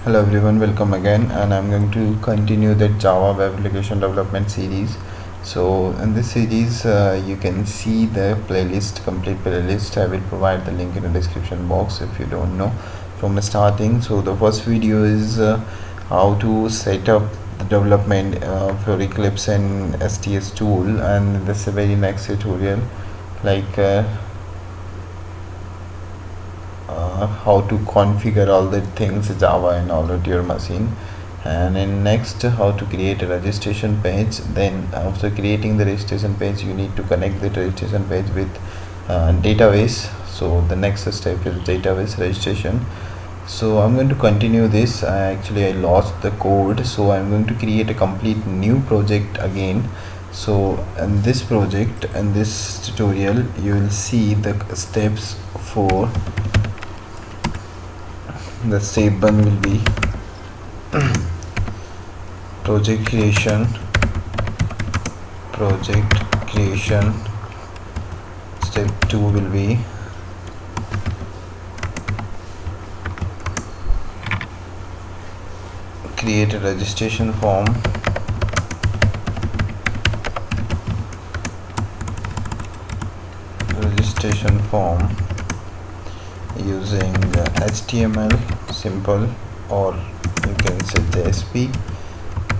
Hello everyone, welcome again, and I'm going to continue the Java web application development series. So in this series you can see the playlist, complete playlist. I will provide the link in the description box if you don't know from the starting. So the first video is how to set up the development for Eclipse and STS tool, and this is a very next tutorial like how to configure all the things Java and all at your machine. And in next, how to create a registration page. Then after creating the registration page, you need to connect the registration page with database. So the next step is database registration. So I'm going to continue this. I lost the code, so I'm going to create a complete new project again. So in this project, in this tutorial, you will see the steps for the step 1 will be project creation. Step 2 will be create a registration form. Using HTML simple, or you can say JSP.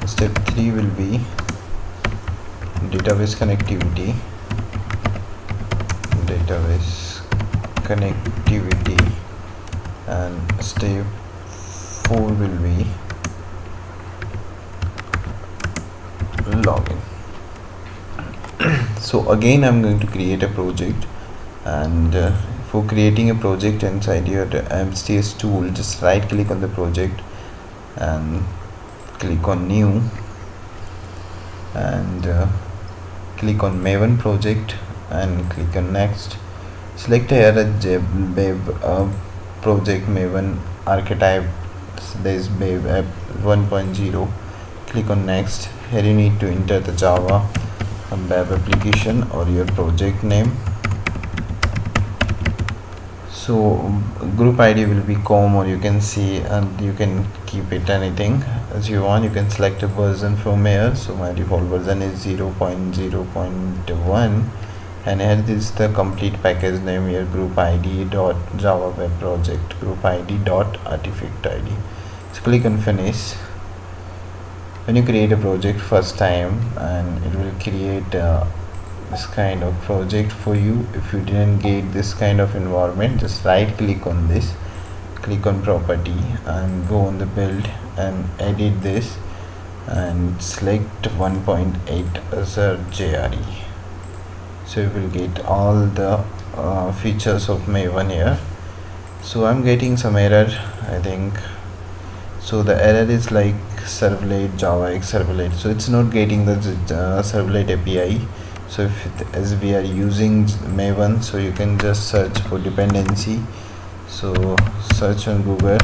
Step 3 will be database connectivity. And step 4 will be login. So again I'm going to create a project, and for creating a project inside your MSTS tool, just right click on the project and click on new, and click on Maven project and click on next. Select here a web project Maven archetype. There is web app 1.0. click on next. Here you need to enter the Java web application or your project name. So group ID will be com, or you can see, and you can keep it anything as you want. You can select a version from here. So my default version is 0.0.1, and here this is the complete package name, your group ID dot java web project, group ID dot artifact ID. So click on finish. When you create a project first time, and it will create this kind of project for you. If you didn't get this kind of environment, just right click on this, click on property, and go on the build and edit this, and select 1.8 as a JRE. So you will get all the features of Maven here. So I'm getting some error, I think. So the error is like servlet, Java X servlet, so it's not getting the servlet API. So as we are using Maven, so you can just search for dependency. So search on Google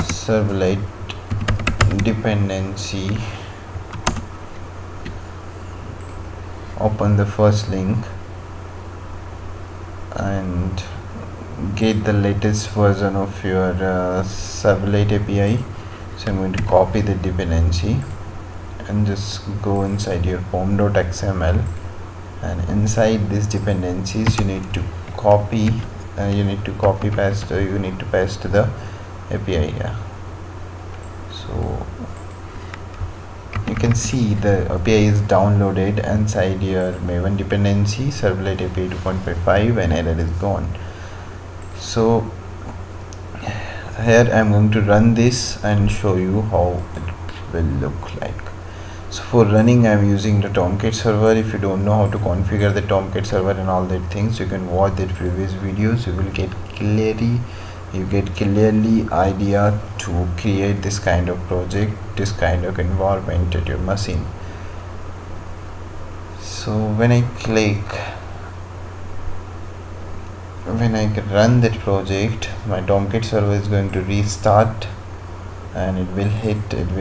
servlet dependency, open the first link and get the latest version of your servlet API. So I'm going to copy the dependency and just go inside your pom.xml, and inside these dependencies you need to copy paste the API here. So you can see the API is downloaded inside your Maven dependency servlet API 2.55, and error is gone. So here I'm going to run this and show you how it will look like. So for running, I'm using the Tomcat server. If you don't know how to configure the Tomcat server and all that things, you can watch the previous videos. You will get clearly idea to create this kind of project, this kind of environment at your machine. So when I run that project, my Tomcat server is going to restart, and it will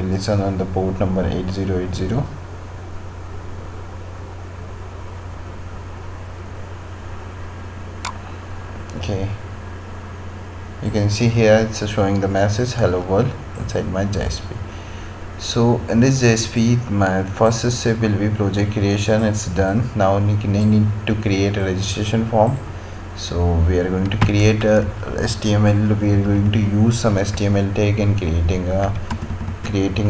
listen on the port number 8080. Okay, you can see here it's showing the message hello world inside my JSP. So in this JSP, my first step will be project creation. It's done. Now I need to create a registration form. So we are going to create a HTML. We are going to use some HTML tag in creating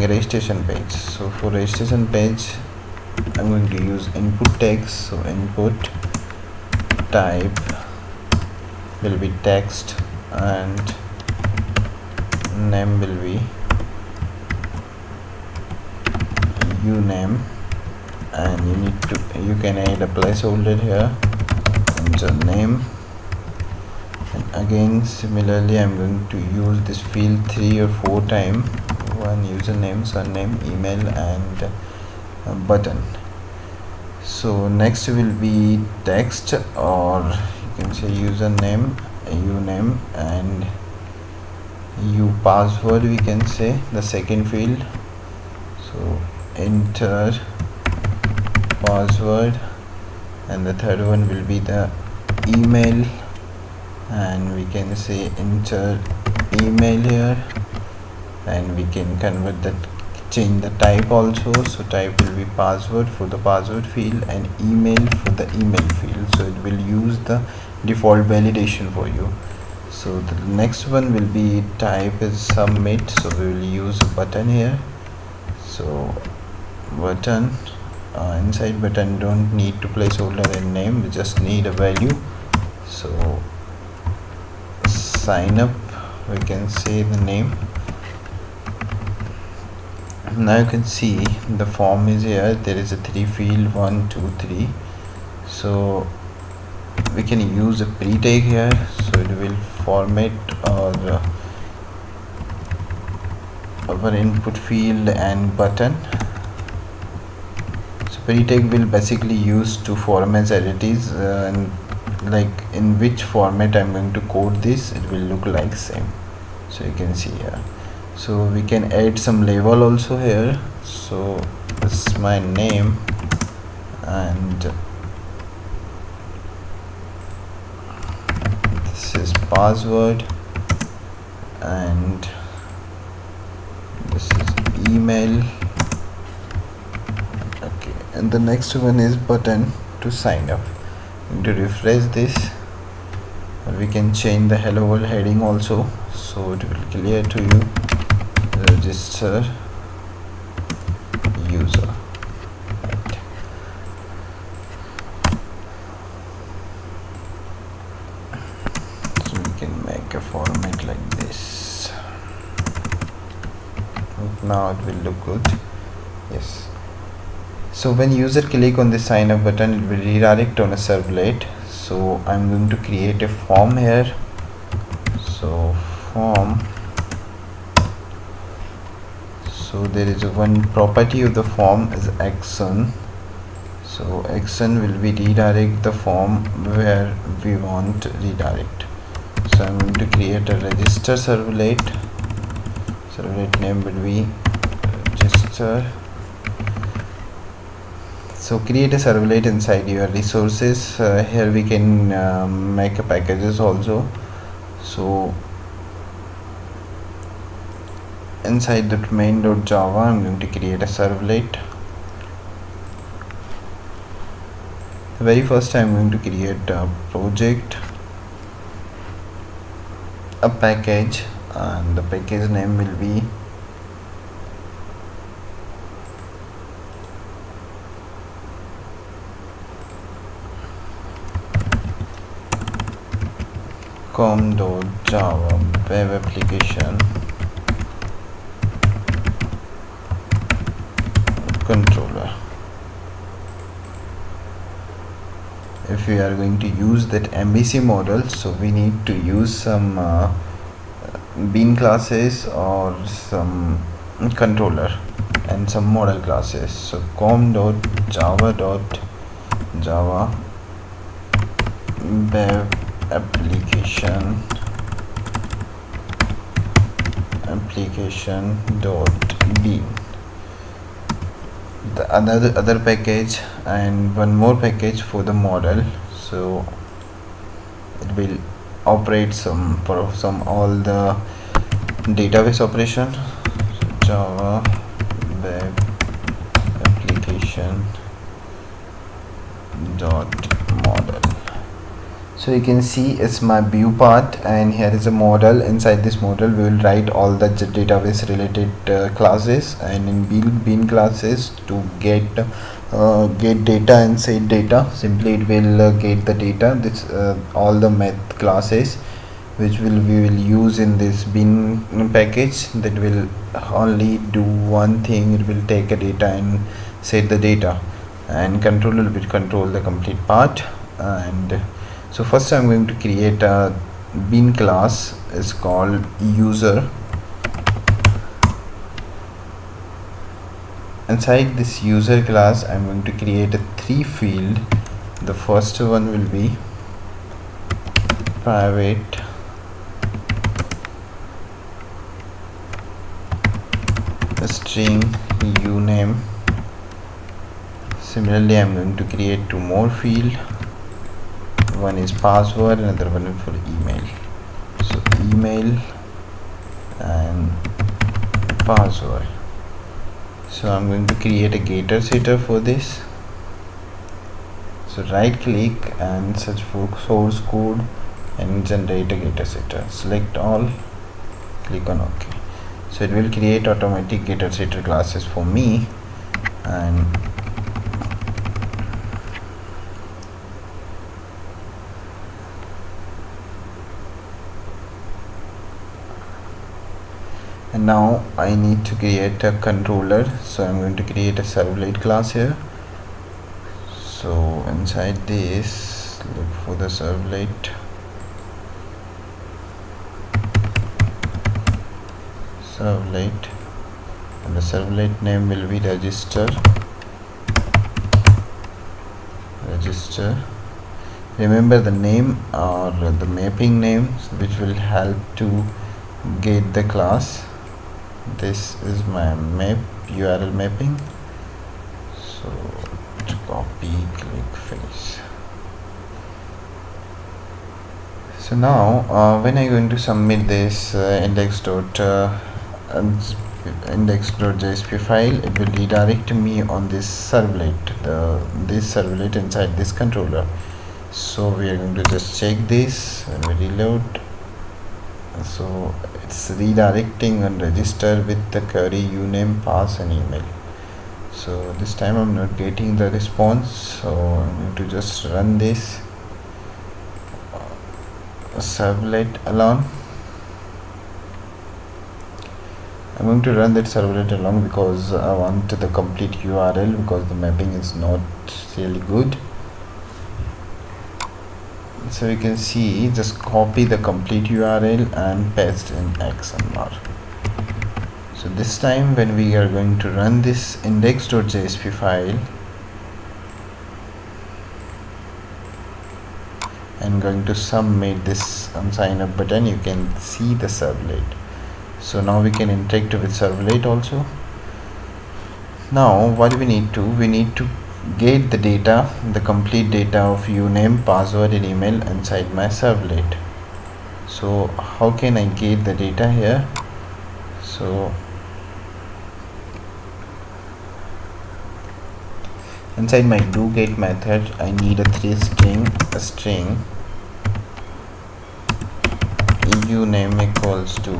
a registration page. So for registration page, I'm going to use input tags. So input type will be text and name will be uname, and you can add a placeholder here, enter name, and again similarly I'm going to use this field 3 or 4 times, one username, surname, email, and a button. So next will be text, or you can say username, uname, and password, we can say the second field. So enter password, and the third one will be the email, and we can say enter email here, and we can change the type also. So type will be password for the password field and email for the email field, so it will use the default validation for you. So the next one will be type is submit, so we will use a button here. So button, inside button don't need to placeholder and name, we just need a value. So sign up, we can say the name. Now you can see the form is here. There is a 3 field, 1 2 3. So we can use a pre-tag here, so it will format our input field and button. So pre-tag will basically use to format as it is, and like in which format I'm going to code this, it will look like same. So you can see here. So we can add some label also here. So this is my name, and this is password, and this is email. Okay, and the next one is button to sign up. To refresh this, we can change the hello world heading also, so it will clear to you register user. Right. So we can make a format like this. Now it will look good. Yes. So when user click on the sign up button, it will redirect on a servlet. So I'm going to create a form here. So form, so there is one property of the form is action. So action will be redirect the form where we want redirect. So I'm going to create a register servlet. Servlet name will be register. So create a servlet inside your resources. Here we can make a packages also. So inside the main.java, I'm going to create a servlet. The very first I'm going to create a project, a package, and the package name will be com.java web application controller. If we are going to use that MVC model, so we need to use some bean classes or some controller and some model classes. So com.java.java web application dot bean. The other package and one more package for the model, so it will operate some all the database operation. So Java web application dot model. So you can see it's my view part, and here is a model. Inside this model we will write all the database related classes, and in bean classes to get data and set data. Simply it will get the data. This all the math classes which we will use in this bean package, that will only do one thing. It will take a data and set the data, and controller will control the complete part. And so first I'm going to create a bean class. Is called user. Inside this user class I'm going to create a 3 field. The first one will be private string uname. Similarly I'm going to create 2 more field. One is password, another one is for email. So email and password. So I'm going to create a getter setter for this. So right click and search for source code and generate a getter setter. Select all, click on OK. So it will create automatic getter setter classes for me. And now I need to create a controller. So I'm going to create a servlet class here. So inside this, look for the servlet. And the servlet name will be register. Remember the name or the mapping name, which will help to get the class. This is my map URL mapping. So to copy, click finish. So now when I'm going to submit this index.jsp file, it will redirect me on this servlet, this servlet inside this controller. So we are going to just check this when we reload. So it's redirecting and register with the query uname, pass and email. So this time I'm not getting the response, so I'm going to just run this servlet alone. I'm going to run that servlet alone because I want the complete URL, because the mapping is not really good. So you can see, just copy the complete URL and paste in XMR. So this time when we are going to run this index.jsp file, I'm going to submit this on sign up button, you can see the servlet. So now we can interact with servlet also. Now what we need to get the data, the complete data of uname, password and email inside my servlet. So how can I get the data here? So inside my doGet method I need a string uname equals to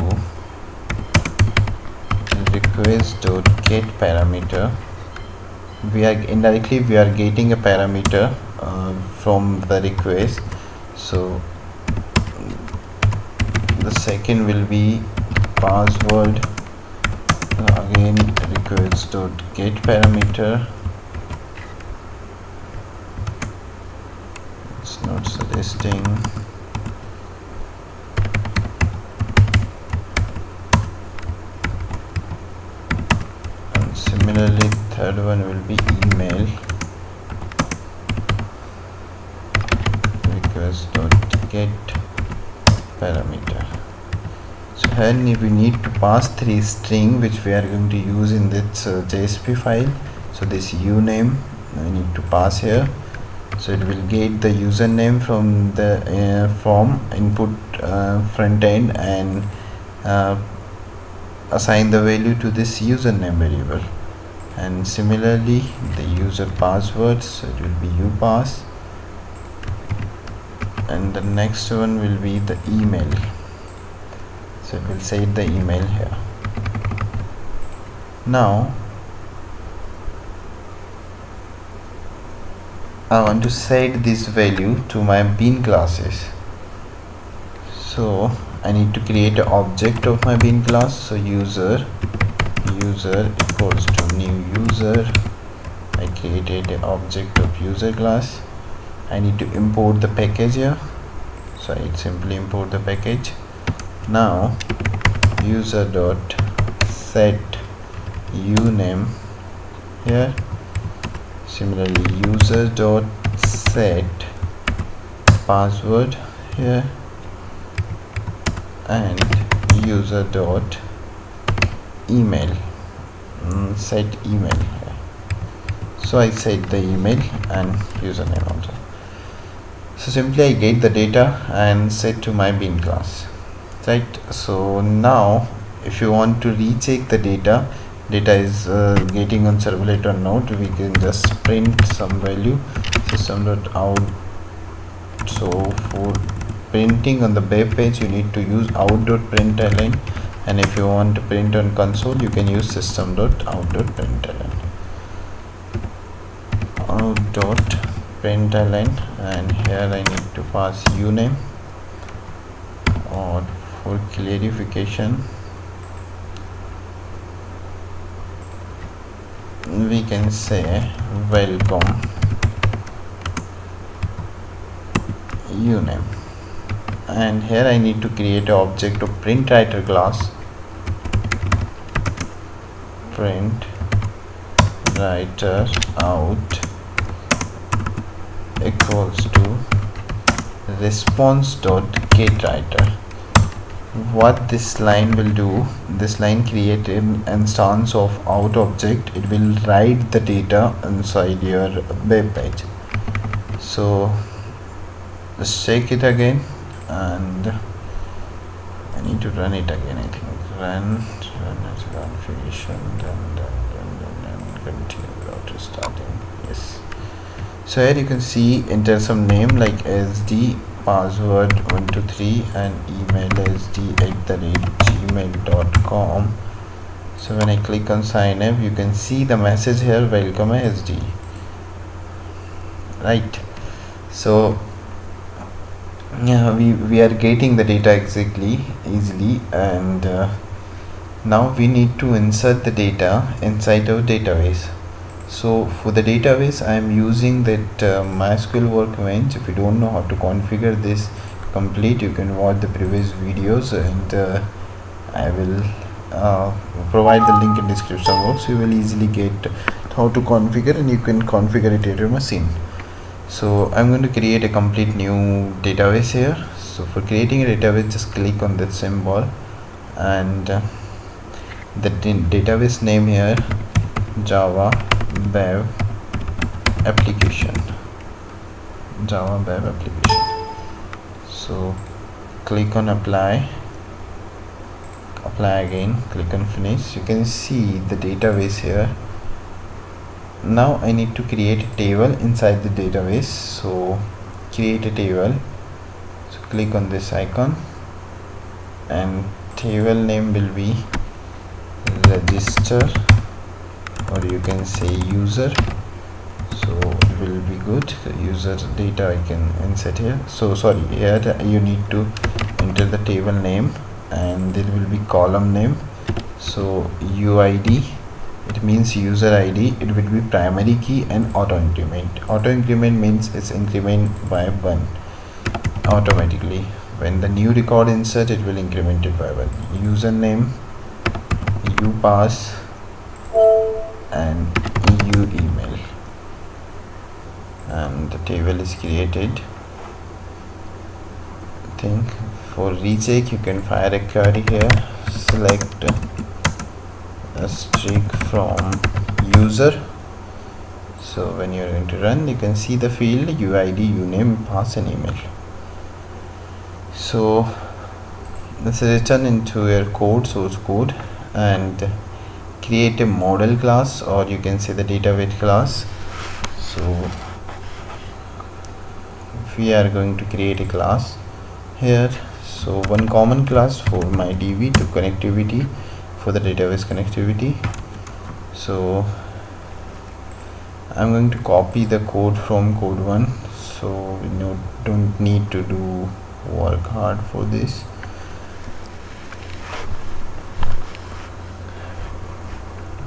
request.get parameter. We are getting a parameter from the request. So the second will be password, again request.get parameter. It's not suggesting. Similarly, third one will be email, request.get parameter. So here we need to pass 3 string which we are going to use in this JSP file. So this uname I need to pass here, So it will get the username from the form input front end and assign the value to this username variable. And similarly the user password, so it will be upass, and the next one will be the email, so it will set the email here. Now I want to set this value to my bean classes, so I need to create an object of my bean class. So user equals to new user. I created an object of user class. I need to import the package here, so I simply import the package. Now user dot set uname here. Similarly user dot set password here, and user dot email, set email here. So I set the email and username also. So simply I get the data and set to my bean class, right? So now if you want to recheck the data is getting on servlet or not, we can just print some value system.out. so for printing on the web page you need to use out.println, and if you want to print on console you can use system.out.println, out.println, and here I need to pass uname, or for clarification we can say welcome uname. And here I need to create an object of print writer class, print writer out equals to response dot get writer. What this line will do, this line create an instance of out object. It will write the data inside your web page. So let's check it again, and I need to run it again. I think run as configuration, then continue after starting. Yes. So here you can see enter some name like SD, password 123, and email sd@gmail.com. So when I click on sign up, you can see the message here, welcome SD, right? So yeah, we are getting the data exactly easily, and now we need to insert the data inside our database. So for the database I am using that MySQL workbench. If you don't know how to configure this complete, you can watch the previous videos, and I will provide the link in description box. You will easily get how to configure, and you can configure it at your machine. So I'm going to create a complete new database here. So for creating a database, just click on that symbol, and the database name here, Java web application. So click on apply again, click on finish. You can see the database here. Now I need to create a table inside the database. So create a table, so click on this icon, and table name will be register, or you can say user. So it will be good. The user data I can insert here. So sorry, here you need to enter the table name, and there will be column name. So UID, it means user ID. It will be primary key and auto increment. Auto increment means it's increment by 1 automatically. When the new record insert, it will increment it by 1. Username, upass, and EU email, and the table is created. I think for recheck you can fire a query here. Select a string from user. So So when you're going to run, you can see the field UID, uname, pass and email. So let's return into your code, source code, and create a model class, or you can say the data weight class. So if we are going to create a class here, so one common class for my DB to connectivity, for the database connectivity. So I'm going to copy the code from code 1, so we don't need to do work hard for this.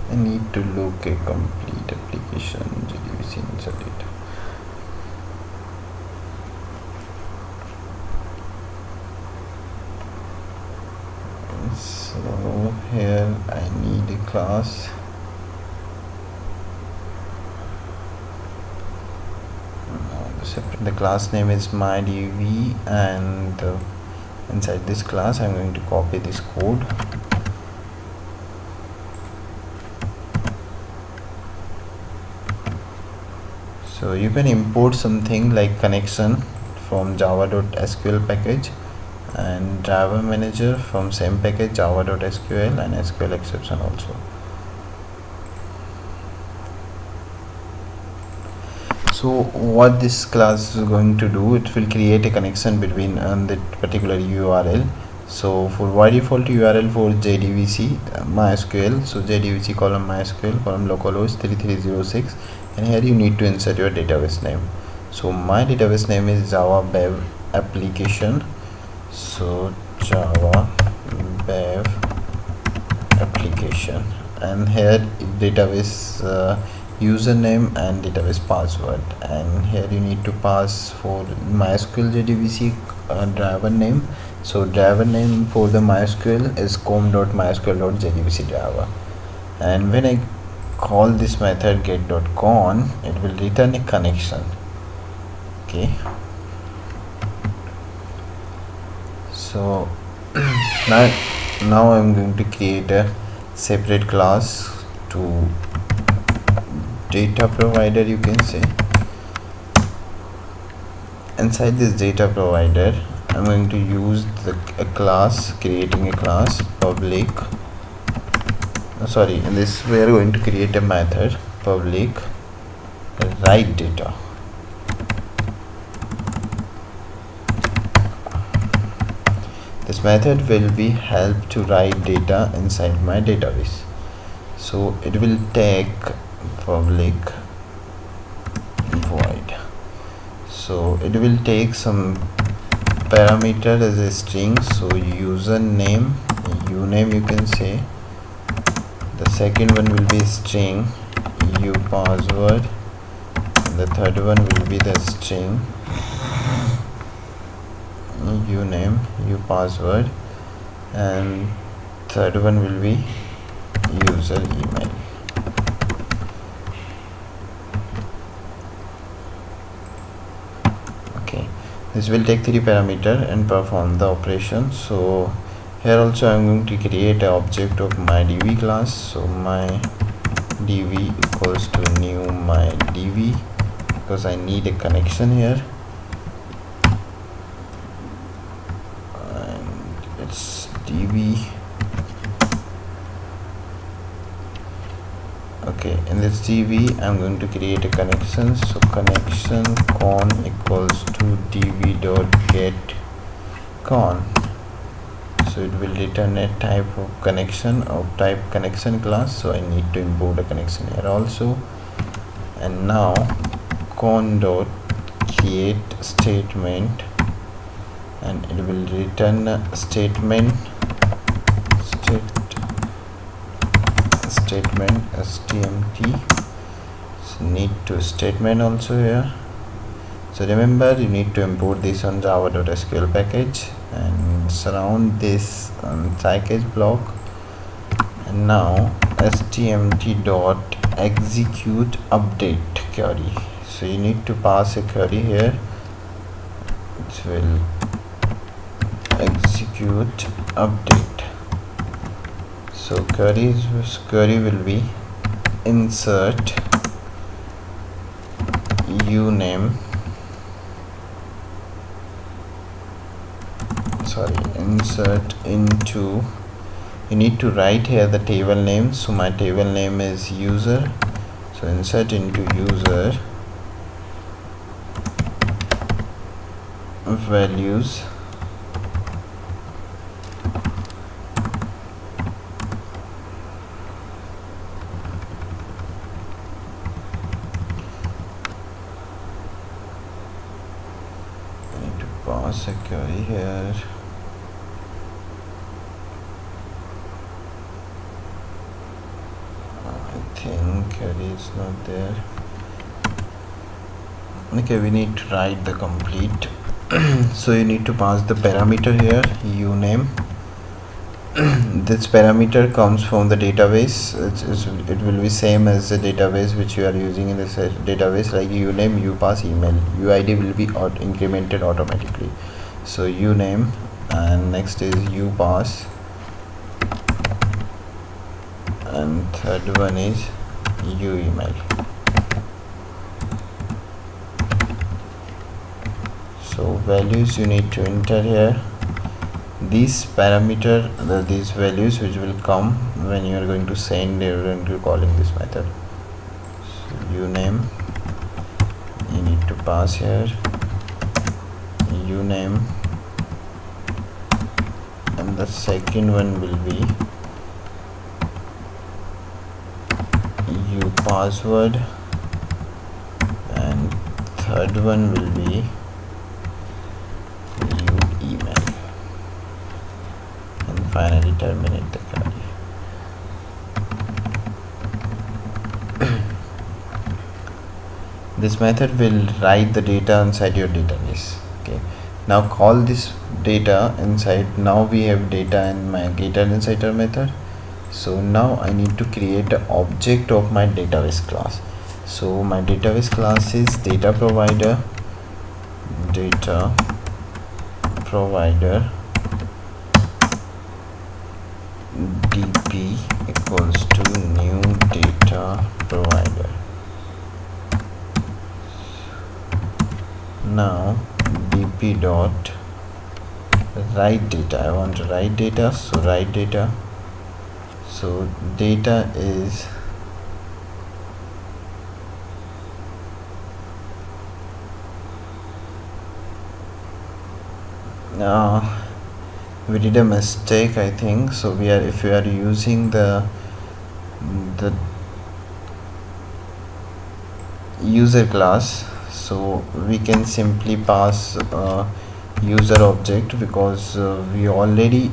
I need to look a complete application JDBC insert data. So here I need a class. The class name is mydb, and inside this class I'm going to copy this code. So you can import something like connection from java.sql package, and driver manager from same package java.sql, and SQL exception also. So what this class is going to do, it will create a connection between that particular URL. So for by default URL for JDBC MySQL, so JDBC column MySQL column localhost 3306, and here you need to insert your database name. So my database name is Java Bev application, so Java Bev application, and here database username and database password, and here you need to pass for MySQL JDBC driver name. So driver name for the MySQL is com.mysql.jdbc driver, and when I call this method get.con, it will return a connection. Okay, so now I'm going to create a separate class to data provider, you can say. Inside this data provider, I'm going to use a class, creating a class public, in this we are going to create a method public write data. This method will be help to write data inside my database. So it will take public void, so it will take some parameter as a string, so username, uname you can say. The second one will be string password, and the third one will be the string uname password, and third one will be user email. Okay, this will take 3 parameter and perform the operation. So here also I'm going to create an object of mydb class. So mydb equals to new mydb, because I need a connection here, and it's db. Okay, in this db I'm going to create a connection. So connection con equals to db.get con. So it will return a type of connection class, so I need to import a connection here also. And now con dot create statement, and it will return a statement stmt. So need to statement also here. So remember, you need to import this on java.sql package and surround this package block. And now stmt dot execute update query. So you need to pass a query here. It will execute update. So query will be insert uname, insert into, you need to write here the table name. So my table name is user, so insert into user values pass a query here. I think query is not there. Okay, we need to write the complete. So you need to pass the parameter here, uname. This parameter comes from the database. It will be same as the database which you are using in this database, like uname, you pass email, uid will be incremented automatically. So uname, and next is you pass, and third one is you email. So values you need to enter here. These parameter, these values which will come when you are going to send, you are going to calling this method. So uname, you need to pass here uname, and the second one will be you password, and third one will be you email, and finally terminate the query. This method will write the data inside your database. Okay, now call this data inside. Now we have data in my getInsider method. So now I need to create an object of my database class. So my database class is data provider dp equals to new data provider. Now dp dot write data, I want to write data, so write data. So data is we did a mistake, I think. So if we are using the user class, so we can simply pass user object, because we already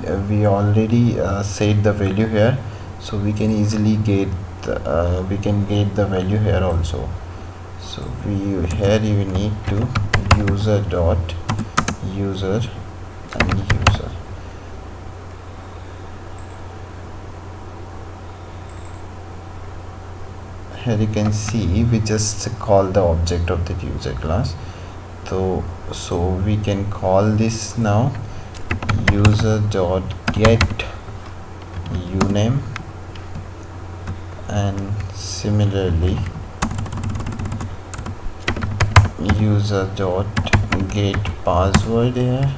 set the value here, so we can easily get the value here also. So here you need to user dot user and user. Here you can see we just call the object of the user class. So we can call this now user dot get uname, and similarly user dot get password here,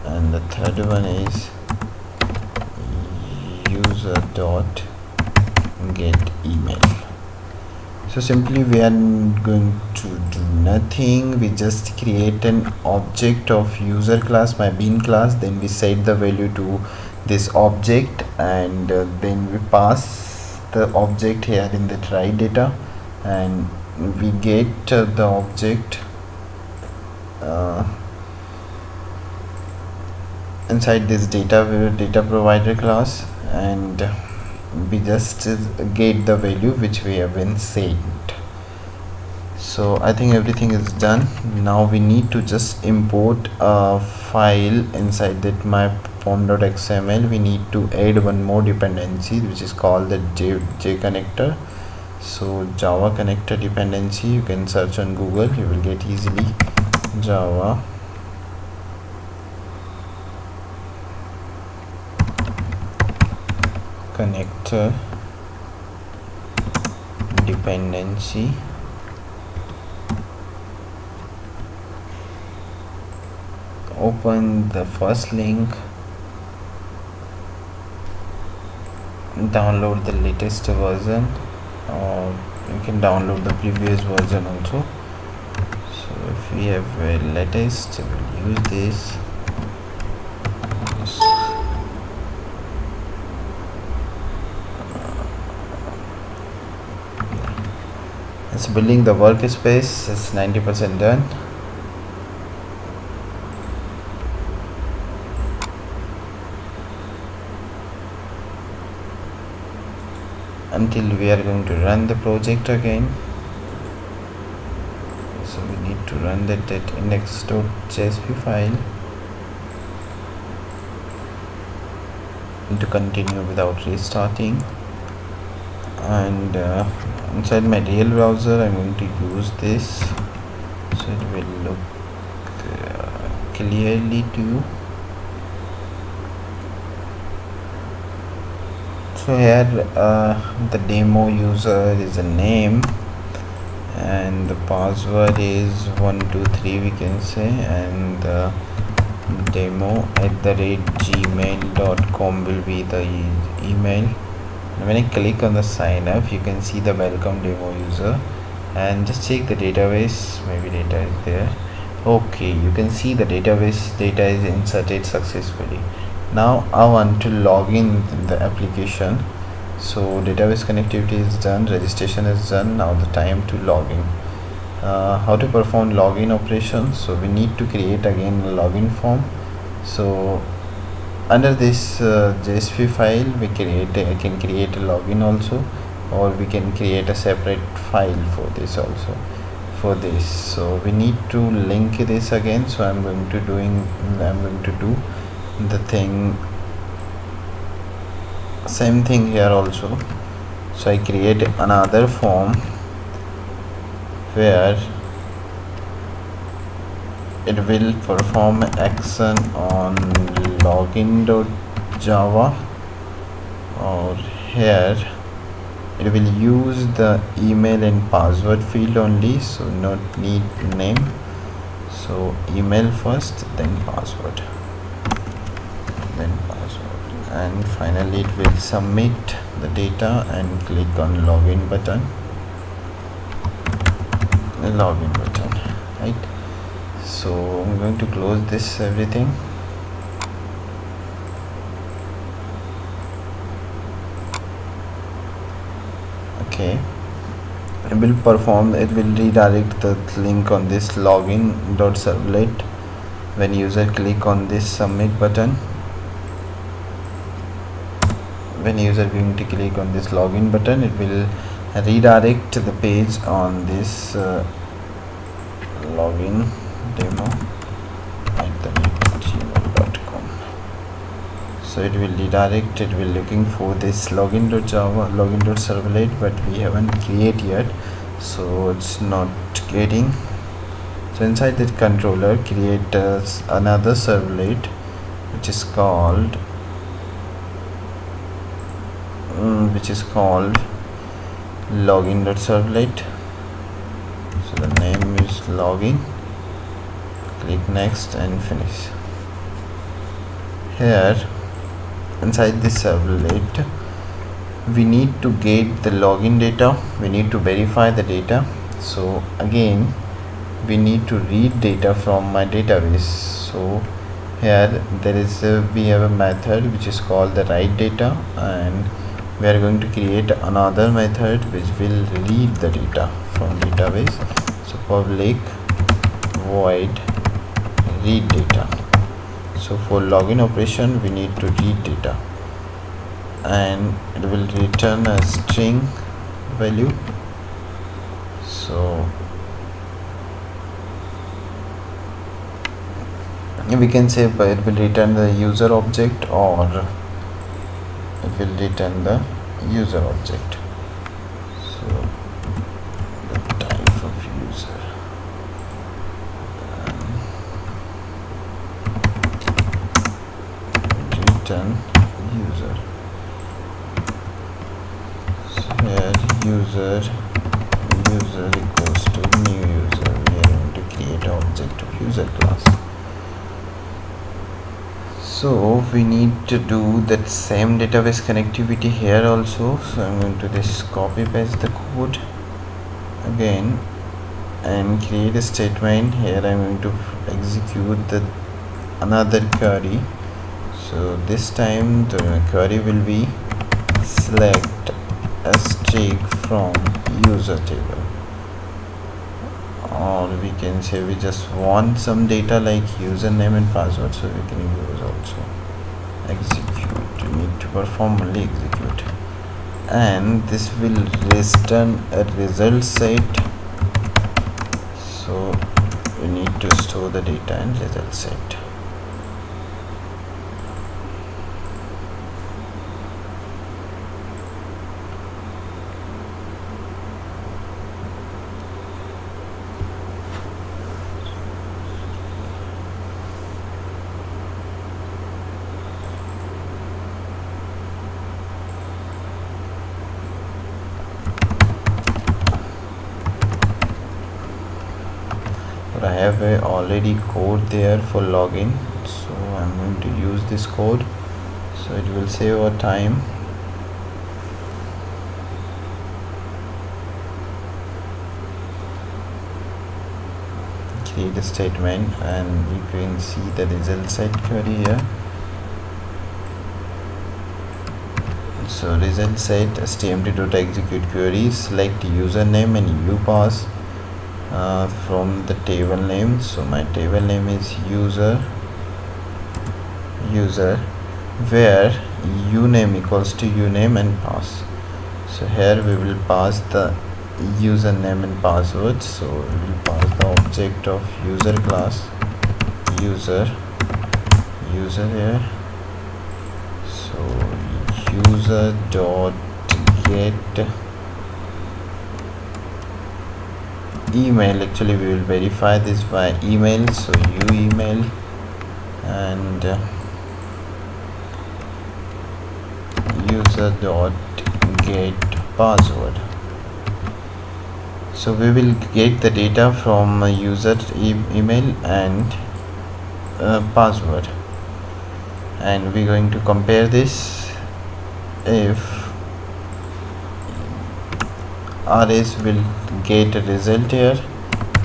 and the third one is user dot get email. So simply we are going to do nothing, we just create an object of user class, my bean class, then we set the value to this object, and then we pass the object here in the try data, and we get the object inside this data provider class, and we just get the value which we have been set. So I think everything is done. Now we need to just import a file inside that my form.xml. we need to add one more dependency which is called the J connector. So Java connector dependency, you can search on Google, you will get easily Java connector, dependency, open the first link, download the latest version, or you can download the previous version also. So if we have a latest, we'll use this. It's building the workspace. It's 90% done. Until we are going to run the project again. So we need to run that index.jsp file to continue without restarting. And inside my real browser I'm going to use this, so it will look clearly to you. So here the demo user is a name, and the password is 123 we can say, and demo@gmail.com will be the email. When I click on the sign up, you can see the welcome demo user, and just check the database. Maybe data is there. Okay, you can see the database data is inserted successfully. Now I want to log in the application. So database connectivity is done, registration is done. Now the time to log in. How to perform login operations? So we need to create again a login form. So under this JSP file I can create a login also, or we can create a separate file for this also. So we need to link this again. So I'm going to do the same thing here also. So I create another form where it will perform action on login.java, or here it will use the email and password field only, so not need name. So email first, then password, and finally it will submit the data and click on login button, right? So I'm going to close this everything. Okay, it will redirect the link on this login.servlet. When user click on this submit button, when user going to click on this login button, it will redirect the page on this login demo@gmail.com. So it will redirect, it will looking for this login.servlet, but we haven't create yet, so it's not getting. So inside the controller create another servlet which is called login.servlet. So the name is login. Click next and finish. Here inside this servlet we need to get the login data, we need to verify the data. So again we need to read data from my database. So here we have a method which is called the write data, and we are going to create another method which will read the data from database. So public void read data. So for login operation we need to read data, and it will return a string value. So we can say it will return the user object, or it will return the user object. So the type of user, return user. So here user equals to new user. We are going to create an object of user class. So we need to do that same database connectivity here also. So I'm going to just copy paste the code again and create a statement. Here I'm going to execute the another query. So this time the query will be select a string from user table, or we can say we just want some data like username and password, so we can use also execute. You need to perform only execute, and this will return a result set. So we need to store the data in result set. I have already code there for login, so I'm going to use this code, so it will save our time. Create a statement and you can see the result set query here. So result set stmt.execute query, select username and you pass from the table name. So my table name is user, where uname equals to uname and pass. So here we will pass the username and password. So we will pass the object of user class user here. So user dot get email. Actually we will verify this by email, so you email and user dot get password. So we will get the data from user email and password, and we're going to compare this. If rs will get a result here,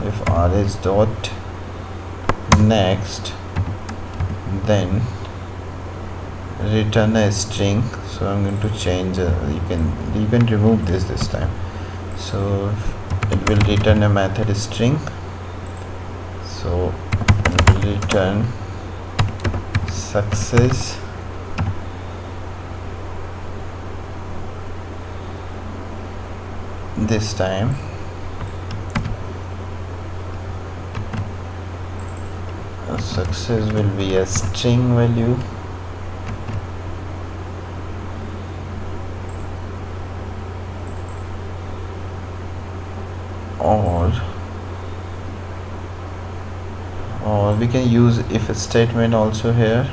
if rs dot next, then return a string. So I'm going to change you can remove this time. So it will return a method string, so it will return success this time. Success will be a string value, or we can use if statement also here.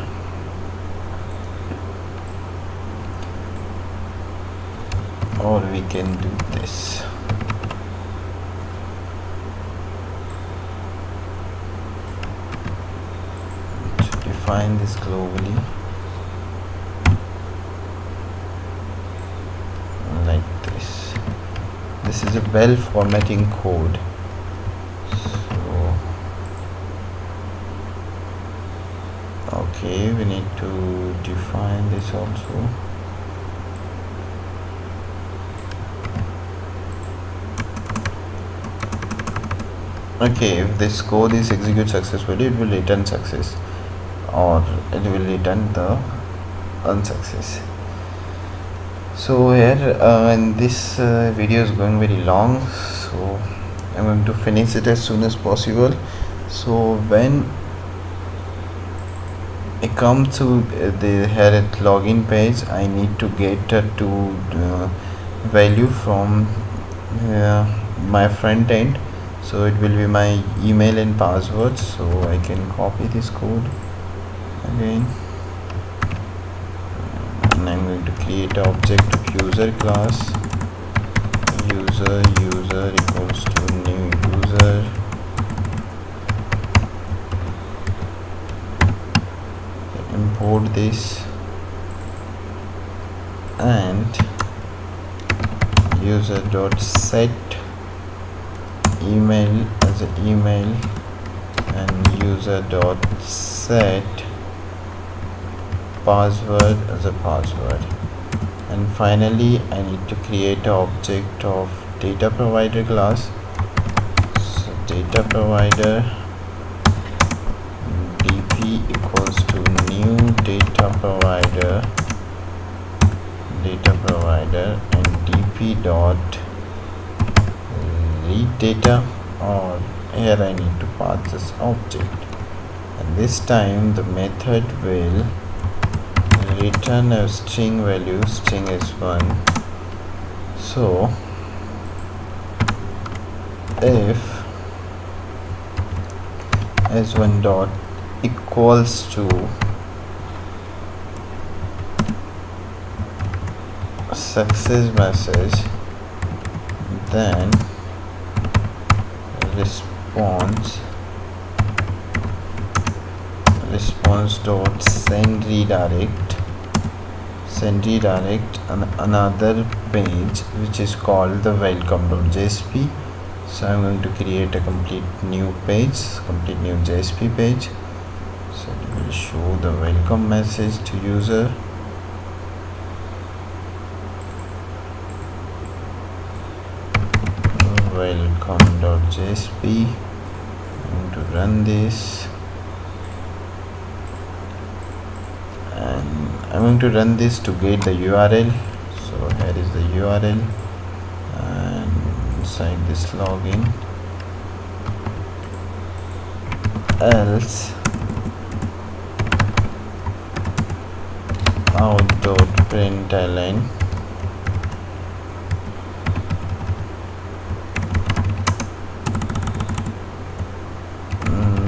Or we can do this. To define this globally like this. This is a well formatting code. So okay, we need to define this also. Okay, if this code is executed successfully, it will return success, or it will return the unsuccess. So here and this video is going very long, so I'm going to finish it as soon as possible. So when I come to the here at login page, I need to get to value from my front end. So it will be my email and password. So I can copy this code again, and I'm going to create an object of user class user equals to new user, import this and user dot set email as an email and user dot set password as a password. And finally I need to create an object of data provider class. So data provider dp equals to new data provider and dp dot read data, or here I need to pass this object, and this time the method will return a string value. String is 1. So if s1 dot equals to success message, then response dot send redirect another page which is called the welcome.jsp. So I'm going to create a complete new JSP page. So it will show the welcome message to user. Welcome.jsp. I'm going to run this, and I'm going to run this to get the URL. So here is the URL, and inside this login, else out.println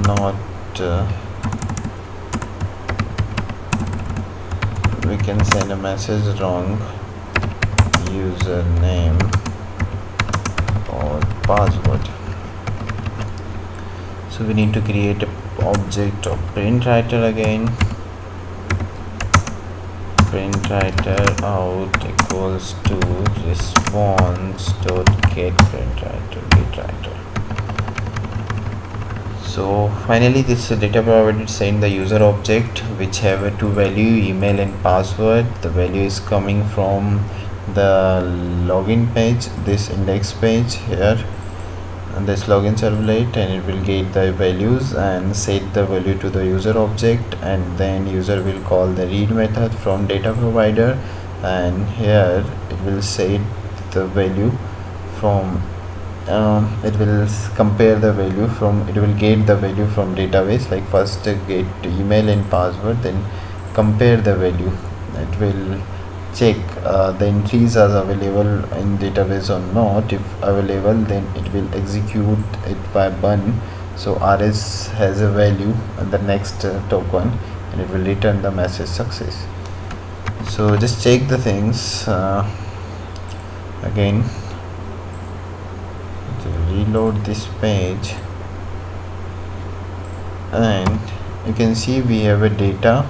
not we can send a message wrong username or password. So we need to create an object of print writer again. Print writer out equals to response dot get print writer. So finally this data provider send the user object which have a two value, email and password. The value is coming from the login page, this index page here, and this login servlet, and it will get the values and set the value to the user object, and then user will call the read method from data provider, and here it will set the value from it will compare the value from, it will get the value from database, like first get email and password, then compare the value. It will check the entries are available in database or not. If available, then it will execute it by burn. So rs has a value and the next token, and it will return the message success. So just check the things again. Reload this page, and you can see we have a data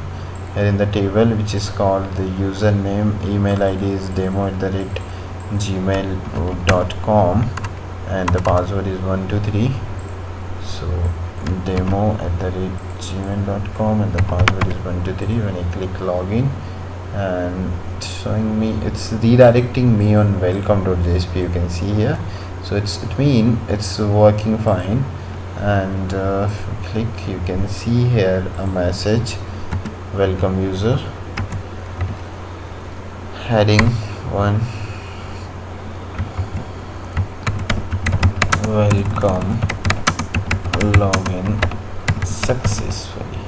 here in the table which is called the username, email id is demo@gmail.com, and the password is 123. So demo@gmail.com, and the password is 123. When I click login, and showing me, it's redirecting me on welcome.jsp, you can see here. So it means it's working fine, and if you click, you can see here a message, welcome user, heading 1, welcome, login successfully.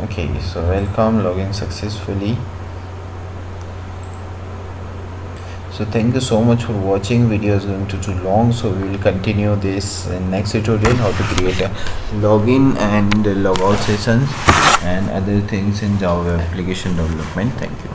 Okay, so welcome, login successfully. So thank you so much for watching. Video is going to too long, so we will continue this in next tutorial, how to create a login and logout sessions and other things in Java application development. Thank you.